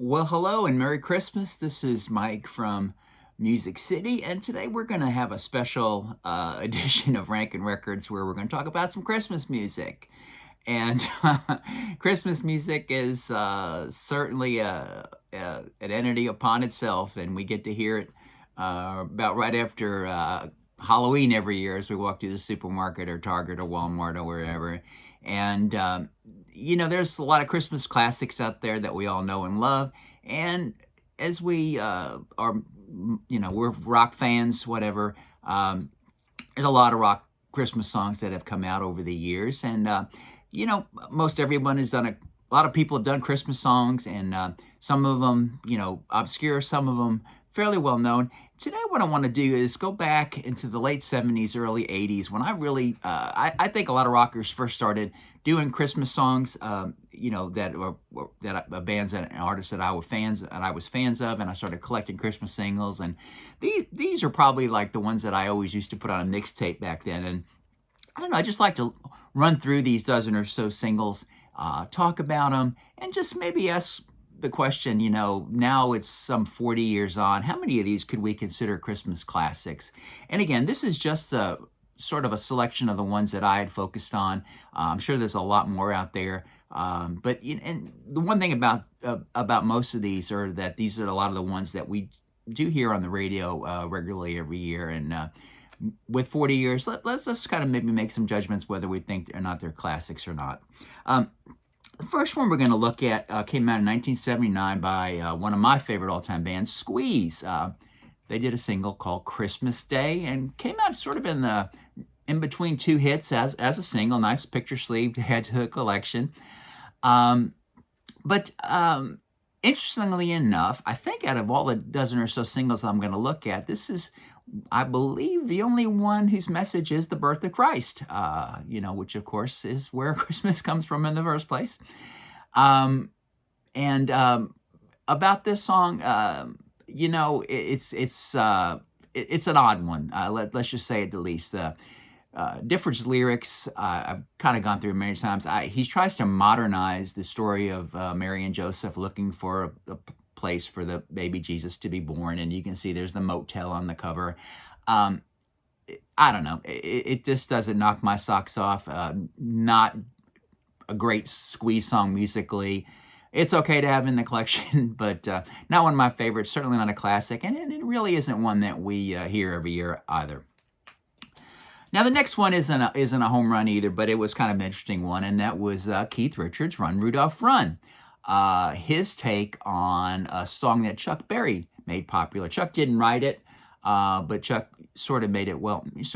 Well, hello and Merry Christmas. This is Mike from Music City, and today we're going to have a special edition of Rankin Records where we're going to talk about some Christmas music. And Christmas music is certainly an entity upon itself, and we get to hear it about right after Halloween every year as we walk through the supermarket or Target or Walmart or wherever. And there's a lot of Christmas classics out there that we all know and love. And as we we're rock fans, whatever. There's a lot of rock Christmas songs that have come out over the years, and most everyone has done a lot of people have done Christmas songs, and some of them, obscure, some of them fairly well known. Today, what I want to do is go back into the late 70s, early 80s, when I really, I think a lot of rockers first started doing Christmas songs, bands and artists that I was fans of, and I started collecting Christmas singles, and these are probably like the ones that I always used to put on a mixtape back then, and I don't know, I just like to run through these dozen or so singles, talk about them, and just maybe ask the question, now it's some 40 years on, how many of these could we consider Christmas classics? And again, this is just a sort of a selection of the ones that I had focused on. I'm sure there's a lot more out there. But and the one thing about most of these are that these are a lot of the ones that we do hear on the radio regularly every year. And with 40 years, let's just kind of maybe make some judgments whether we think or not they're classics or not. The first one we're going to look at came out in 1979 by one of my favorite all-time bands, Squeeze. They did a single called Christmas Day and came out sort of in between two hits as a single, nice picture sleeve to add to the collection. But interestingly enough, I think out of all the dozen or so singles I'm going to look at, this is, I believe, the only one whose message is the birth of Christ, which of course is where Christmas comes from in the first place. And about this song, it's an odd one. Let's just say it the least. Different lyrics. I've kind of gone through many times. He tries to modernize the story of Mary and Joseph looking for a place for the baby Jesus to be born, and you can see there's the motel on the cover. I don't know. It just doesn't knock my socks off. Not a great Squeeze song musically. It's okay to have in the collection, but not one of my favorites. Certainly not a classic, and it really isn't one that we hear every year either. Now, the next one isn't a home run either, but it was kind of an interesting one, and that was Keith Richards' Run, Rudolph, Run. His take on a song that Chuck Berry made popular. Chuck didn't write it, but Chuck sort of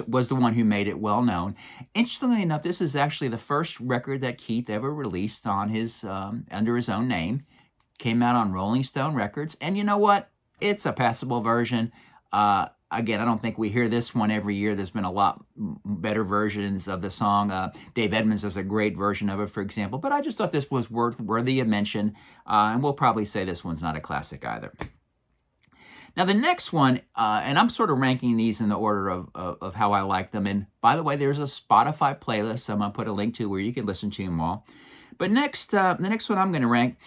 was the one who made it well known. Interestingly enough, this is actually the first record that Keith ever released on his under his own name. Came out on Rolling Stone Records, and you know what? It's a passable version. Again, I don't think we hear this one every year. There's been a lot better versions of the song. Dave Edmunds has a great version of it, for example. But I just thought this was worthy of mention. And we'll probably say this one's not a classic either. Now, the next one, and I'm sort of ranking these in the order of how I like them. And by the way, there's a Spotify playlist I'm going to put a link to where you can listen to them all. But next, the next one I'm going to rank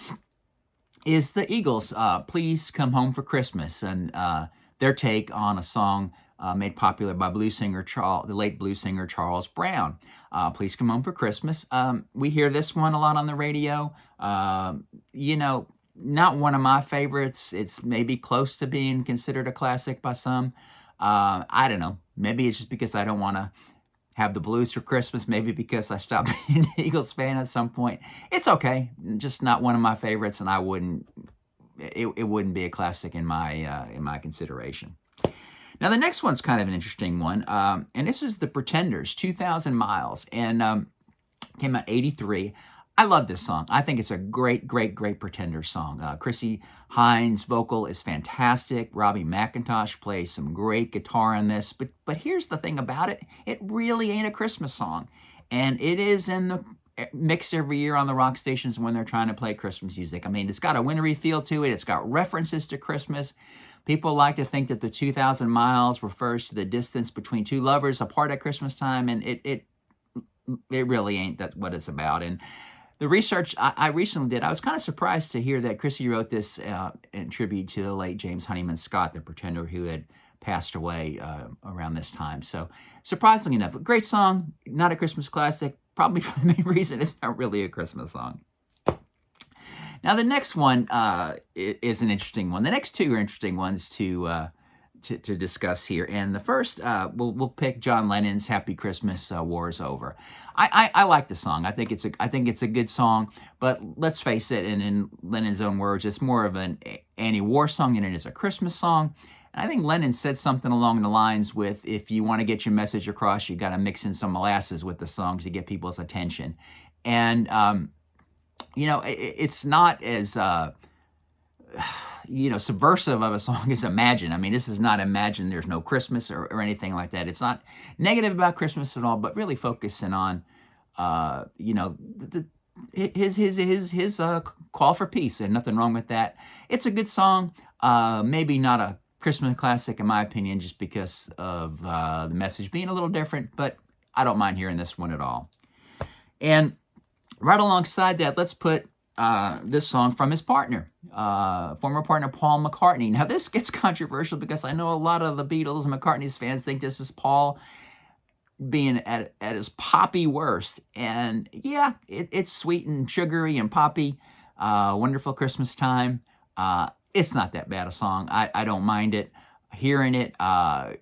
is the Eagles, Please Come Home for Christmas. And their take on a song made popular by the late blues singer Charles Brown. Please Come Home for Christmas. We hear this one a lot on the radio. Not one of my favorites. It's maybe close to being considered a classic by some. I don't know. Maybe it's just because I don't want to have the blues for Christmas. Maybe because I stopped being an Eagles fan at some point. It's okay. Just not one of my favorites, and it wouldn't be a classic in my consideration. Now, the next one's kind of an interesting one, and this is the Pretenders, 2,000 Miles, and came out 83. I love this song. I think it's a great, great, great Pretenders song. Chrissie Hynde's vocal is fantastic. Robbie McIntosh plays some great guitar in this, but here's the thing about it. It really ain't a Christmas song, and it is in the mix every year on the rock stations when they're trying to play Christmas music. I mean, it's got a wintry feel to it. It's got references to Christmas. People like to think that the 2,000 miles refers to the distance between two lovers apart at Christmas time, and it really ain't. That's what it's about. And The research I recently did, I was kind of surprised to hear that Chrissy wrote this in tribute to the late James Honeyman Scott, the Pretender, who had passed away around this time. So surprisingly enough, a great song, not a Christmas classic, probably for the main reason it's not really a Christmas song. Now the next one is an interesting one. The next two are interesting ones to discuss here. And the first, we'll pick John Lennon's "Happy Christmas, War is Over." I like the song. I think it's a good song. But let's face it, and in Lennon's own words, it's more of an anti-war song than it is a Christmas song. And I think Lennon said something along the lines with, if you want to get your message across, you got to mix in some molasses with the songs to get people's attention. And it's not as subversive of a song as Imagine. I mean, this is not Imagine There's No Christmas or anything like that. It's not negative about Christmas at all, but really focusing on, his call for peace, and nothing wrong with that. It's a good song. Maybe not a Christmas classic, in my opinion, just because of the message being a little different, but I don't mind hearing this one at all. And right alongside that, let's put this song from his partner, former partner Paul McCartney. Now, this gets controversial because I know a lot of the Beatles and McCartney's fans think this is Paul being at his poppy worst. And yeah, it's sweet and sugary and poppy. Wonderful Christmas Time. It's not that bad a song. I don't mind it. Hearing it,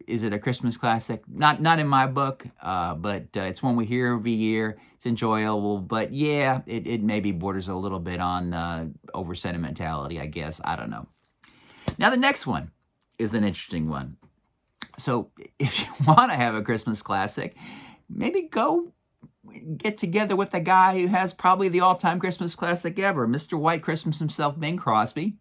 is it a Christmas classic? Not in my book, but it's one we hear every year. It's enjoyable, but yeah, it maybe borders a little bit on over sentimentality, I guess. I don't know. Now the next one is an interesting one. So if you want to have a Christmas classic, maybe go get together with the guy who has probably the all-time Christmas classic ever, Mr. White Christmas himself, Bing Crosby.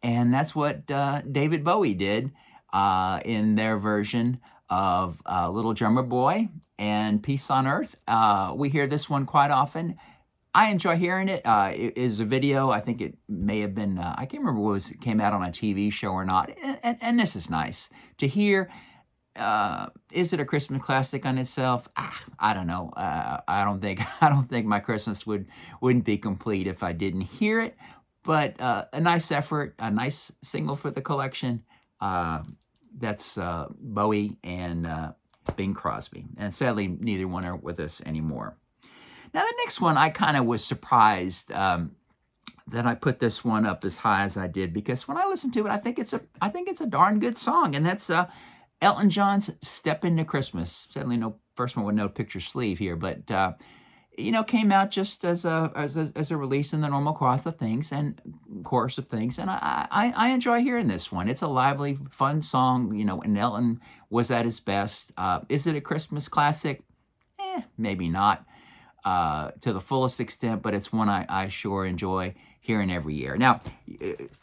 And that's what David Bowie did in their version of Little Drummer Boy and Peace on Earth. We hear this one quite often. I enjoy hearing it. It is a video. I think it may have been, I can't remember what it came out on a TV show or not. And this is nice to hear. Is it a Christmas classic on itself? I don't know. I don't think my Christmas wouldn't be complete if I didn't hear it. But a nice effort, a nice single for the collection. That's Bowie and Bing Crosby. And sadly, neither one are with us anymore. Now, the next one, I kind of was surprised that I put this one up as high as I did, because when I listen to it, I think it's a darn good song, and that's Elton John's "Step Into Christmas." Certainly, no first one with no picture sleeve here, but came out just as a release in the normal course of things, and I enjoy hearing this one. It's a lively, fun song, and Elton was at his best. Is it a Christmas classic? Maybe not to the fullest extent, but it's one I sure enjoy hearing every year. Now,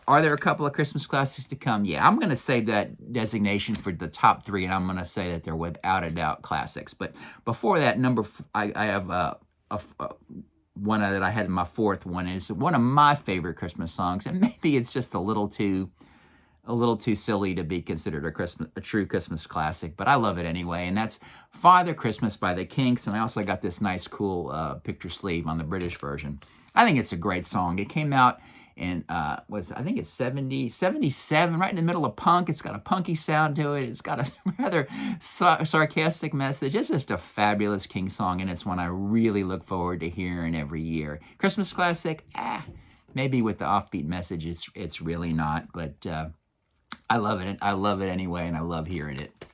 are there a couple of Christmas classics to come? Yeah, I'm going to save that designation for the top three, and I'm going to say that they're without a doubt classics. But before that, I have one that I had in my fourth one. Is one of my favorite Christmas songs, and maybe it's just a little too silly to be considered a true Christmas classic, but I love it anyway. And that's "Father Christmas" by the Kinks. And I also got this nice, cool picture sleeve on the British version. I think it's a great song. It came out in I think it's 77, right in the middle of punk. It's got a punky sound to it. It's got a rather sarcastic message. It's just a fabulous King song, and it's one I really look forward to hearing every year. Christmas classic? Maybe with the offbeat message, it's really not, but I love it. I love it anyway, and I love hearing it.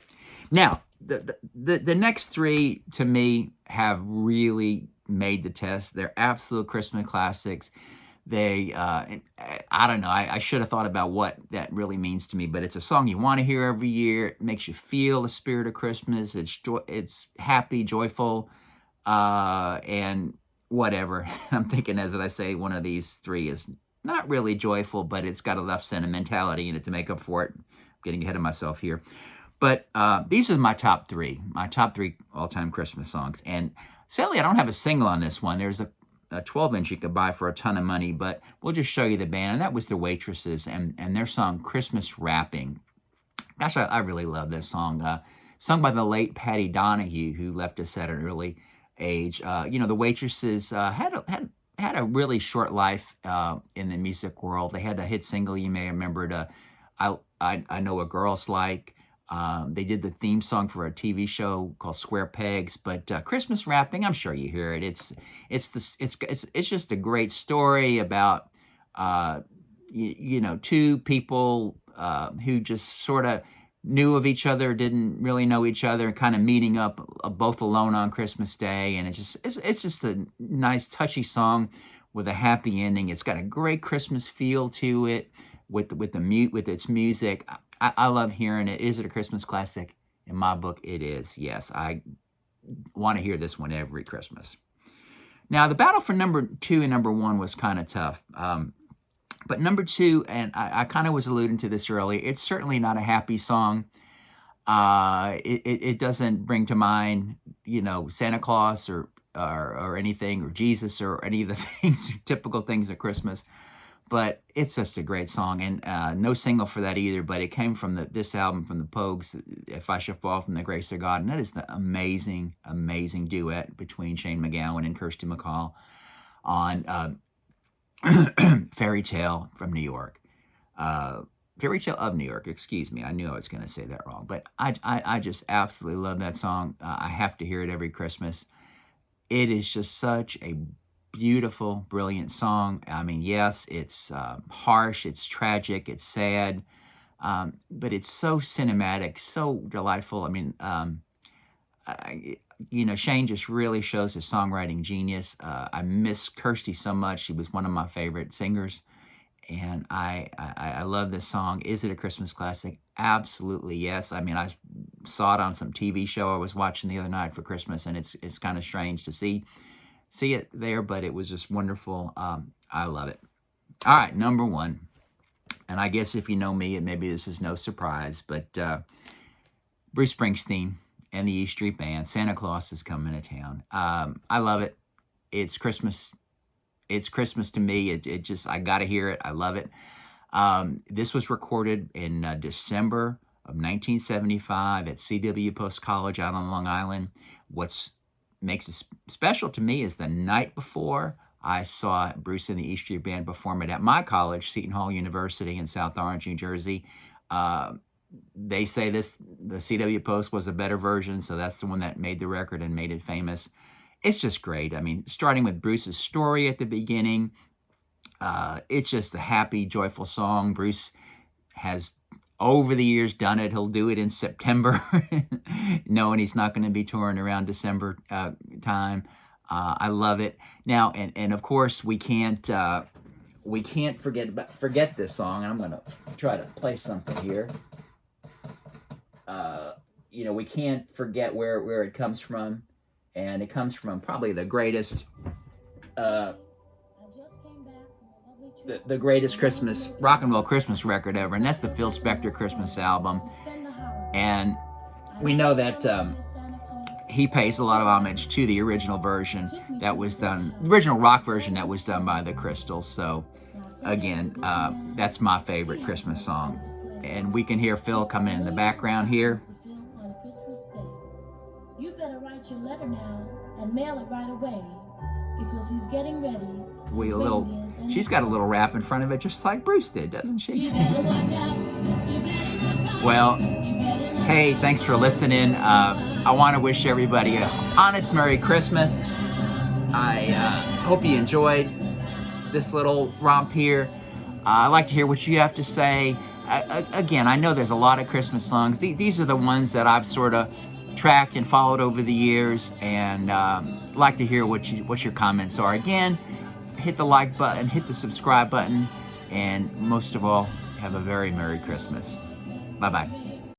Now, the next three, to me, have really made the test. They're absolute Christmas classics. They, I don't know, I should have thought about what that really means to me, but it's a song you want to hear every year. It makes you feel the spirit of Christmas. It's happy, joyful, and whatever. I'm thinking, as I say, one of these three is not really joyful, but it's got enough sentimentality in it to make up for it. I'm getting ahead of myself here. But these are my top three all-time Christmas songs. And sadly, I don't have a single on this one. There's a 12-inch you could buy for a ton of money, but we'll just show you the band. And that was the Waitresses and their song "Christmas Wrapping." Gosh, I really love this song. Sung by the late Patty Donahue, who left us at an early age. The Waitresses had had a really short life in the music world. They had a hit single you may remember, I Know a Girl's Like. They did the theme song for a TV show called Square Pegs. But Christmas Wrapping, I'm sure you hear it. It's just a great story about two people who just sort of knew of each other, didn't really know each other, and kind of meeting up both alone on Christmas Day. And it's just a nice, touchy song with a happy ending. It's got a great Christmas feel to it with its music. I love hearing it. Is it a Christmas classic? In my book, it is. Yes, I want to hear this one every Christmas. Now, the battle for number 2 and number 1 was kind of tough. But number 2, and I kind of was alluding to this earlier, it's certainly not a happy song. It doesn't bring to mind, Santa Claus or anything, or Jesus, or any of the typical things of Christmas. But it's just a great song, and no single for that either. But it came from this album from the Pogues, "If I Should Fall from the Grace of God," and that is the amazing, amazing duet between Shane MacGowan and Kirsty MacColl on Fairy Tale from New York. Fairy Tale of New York, excuse me. I knew I was going to say that wrong. But I just absolutely love that song. I have to hear it every Christmas. It is just such a beautiful, brilliant song. I mean, yes, it's harsh, it's tragic, it's sad, but it's so cinematic, so delightful. I mean, Shane just really shows his songwriting genius. I miss Kirsty so much. She was one of my favorite singers, and I love this song. Is it a Christmas classic? Absolutely, yes. I mean, I saw it on some TV show I was watching the other night for Christmas, and it's kind of strange to see it there, but it was just wonderful. I love it. All right, number 1. And I guess if you know me, maybe this is no surprise, but Bruce Springsteen and the E Street Band, "Santa Claus is Coming to Town." I love it. It's Christmas. It's Christmas to me. It just, I got to hear it. I love it. This was recorded in December of 1975 at C.W. Post College out on Long Island. What's makes it special to me is the night before I saw Bruce and the E Street Band perform it at my college, Seton Hall University in South Orange, New Jersey. They say the CW Post was a better version, so that's the one that made the record and made it famous. It's just great. I mean, starting with Bruce's story at the beginning, it's just a happy, joyful song. Bruce has, over the years, done it. He'll do it in September, knowing he's not going to be touring around December time. I love it. Now, and of course, we can't forget this song. I'm going to try to play something here. We can't forget where it comes from, and it comes from probably the greatest. The greatest Christmas rock and roll Christmas record ever, and that's the Phil Spector Christmas album. And we know that he pays a lot of homage to the original version that was done, the original rock version that was done by the Crystals. So again, that's my favorite Christmas song. And we can hear Phil coming in the background here. You better write your letter now and mail it right away, because he's getting ready. She's got a little rap in front of it, just like Bruce did, doesn't she? Well, hey, thanks for listening. I want to wish everybody an honest Merry Christmas. I hope you enjoyed this little romp here. I'd like to hear what you have to say. Again, I know there's a lot of Christmas songs. These are the ones that I've sort of tracked and followed over the years, and like to hear what your comments are. Again, hit the like button, hit the subscribe button, and most of all, have a very Merry Christmas. Bye-bye.